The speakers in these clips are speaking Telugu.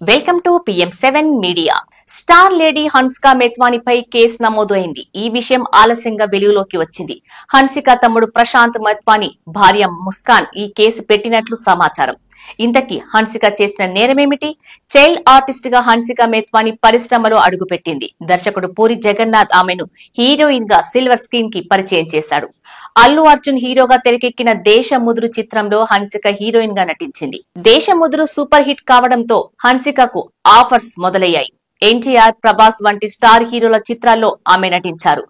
Welcome to PM7 media. Star lady Hansika మేత్వానీపై కేసు నమోదు అయింది. ఈ విషయం ఆలస్యంగా వెలుగులోకి వచ్చింది. హన్సిక తమ్ముడు ప్రశాంత్ మేత్వానీ భార్య ముస్కాన్ ఈ కేసు పెట్టినట్లు సమాచారం. ఇంతకీ హన్సిక చేసిన నేరమేమిటి? చైల్డ్ ఆర్టిస్ట్ గా హన్సిక మేత్వానీ పరిశ్రమలో అడుగుపెట్టింది. దర్శకుడు పూరి జగన్నాథ్ ఆమెను హీరోయిన్ గా సిల్వర్ స్క్రీన్ కి పరిచయం చేశాడు. అల్లు అర్జున్ హీరోగా తెరకెక్కిన దేశముదురు చిత్రంలో హన్సిక హీరోయిన్ గా నటించింది. దేశముదురు సూపర్ హిట్ కావడంతో హన్సికకు ఆఫర్స్ మొదలయ్యాయి. ఎన్టీఆర్, ప్రభాస్ వంటి స్టార్ హీరోల చిత్రాల్లో ఆమె నటించారు.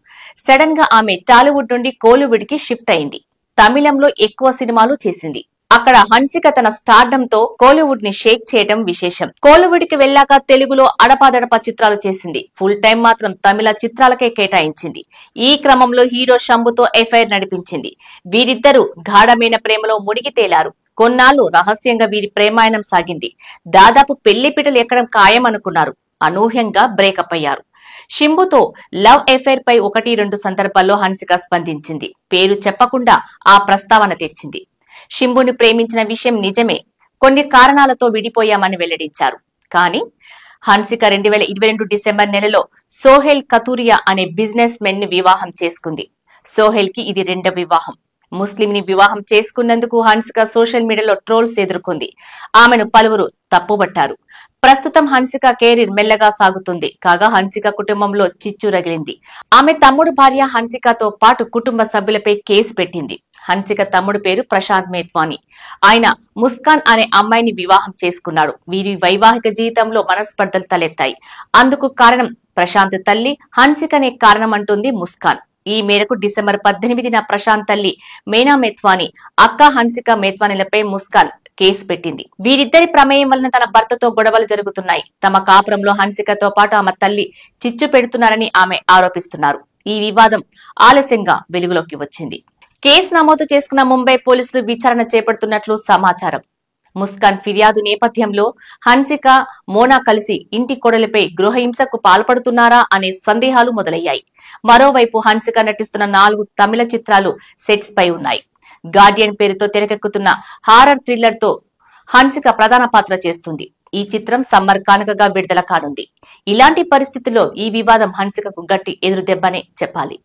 సడన్ గా ఆమె టాలీవుడ్ నుండి కోలీవుడ్ కి షిఫ్ట్ అయింది. తమిళంలో ఎక్కువ సినిమాలు చేసింది. అక్కడ హన్సిక తన స్టార్డమ్ తో కోలీవుడ్ ని షేక్ చేయడం విశేషం. కోలీవుడ్ కి వెళ్లాక తెలుగులో అడపాదడపా చిత్రాలు చేసింది. ఫుల్ టైం మాత్రం తమిళ చిత్రాలకే కేటాయించింది. ఈ క్రమంలో హీరో శంభుతో ఎఫ్ఐఆర్ నడిపించింది. వీరిద్దరూ గాఢమైన ప్రేమలో మునిగి తేలారు. కొన్నాళ్లు రహస్యంగా వీరి ప్రేమాయణం సాగింది. దాదాపు పెళ్లిపీటలు ఎక్కడం ఖాయమనుకున్నారు. అనూహ్యంగా బ్రేకప్ అయ్యారు. శంభుతో లవ్ ఎఫైర్ పై 1-2 సందర్భాల్లో హన్సిక స్పందించింది. పేరు చెప్పకుండా ఆ ప్రస్తావన తెచ్చింది. శంభుని ప్రేమించిన విషయం నిజమే, కొన్ని కారణాలతో విడిపోయామని వెల్లడించారు. కానీ హన్సిక 2022 డిసెంబర్ నెలలో సోహెల్ కతూరియా అనే బిజినెస్ మెన్ ని వివాహం చేసుకుంది. సోహెల్ కి ఇది రెండవ వివాహం. ముస్లిం ని వివాహం చేసుకున్నందుకు హన్సిక సోషల్ మీడియాలో ట్రోల్స్ ఎదుర్కొంది. ఆమెను పలువురు తప్పుబట్టారు. ప్రస్తుతం హన్సిక కెరీర్ మెల్లగా సాగుతుంది. కాగా హన్సిక కుటుంబంలో చిచ్చు రగిలింది. ఆమె తమ్ముడు భార్య హన్సికతో పాటు కుటుంబ సభ్యులపై కేసు పెట్టింది. హన్సిక తమ్ముడు పేరు ప్రశాంత్ మేత్వానీ. ఆయన ముస్కాన్ అనే అమ్మాయిని వివాహం చేసుకున్నాడు. వీరి వైవాహిక జీవితంలో మనస్పర్ధలు తలెత్తాయి. అందుకు కారణం ప్రశాంత్ తల్లి హన్సికనే కారణమంటుంది ముస్కాన్. ఈ మేరకు డిసెంబర్ 18న ప్రశాంత్ తల్లి మేనా మేత్వానీ, అక్క హన్సిక మేత్వానీలపై ముస్కాన్ కేసు పెట్టింది. వీరిద్దరి ప్రమేయం వలన తన భర్తతో గొడవలు జరుగుతున్నాయి. తమ కాపురంలో హన్సికతో పాటు ఆమె తల్లి చిచ్చు పెడుతున్నారని ఆమె ఆరోపిస్తున్నారు. ఈ వివాదం ఆలస్యంగా వెలుగులోకి వచ్చింది. కేసు నమోదు చేసుకున్న ముంబై పోలీసులు విచారణ చేపడుతున్నట్లు సమాచారం. ముస్కాన్ ఫిర్యాదు నేపథ్యంలో హన్సిక, మోనా కలిసి ఇంటి కోడలిపై గృహహింసకు పాల్పడుతున్నారా అనే సందేహాలు మొదలయ్యాయి. మరోవైపు హన్సిక నటిస్తున్న 4 తమిళ చిత్రాలు సెట్స్ పై ఉన్నాయి. గార్డియన్ పేరుతో తెరకెక్కుతున్న హారర్ థ్రిల్లర్ తో హన్సిక ప్రధాన పాత్ర చేస్తుంది. ఈ చిత్రం సమ్మర్ కానుకగా విడుదల కానుంది. ఇలాంటి పరిస్థితుల్లో ఈ వివాదం హన్సికకు గట్టి ఎదురుదెబ్బనే చెప్పాలి.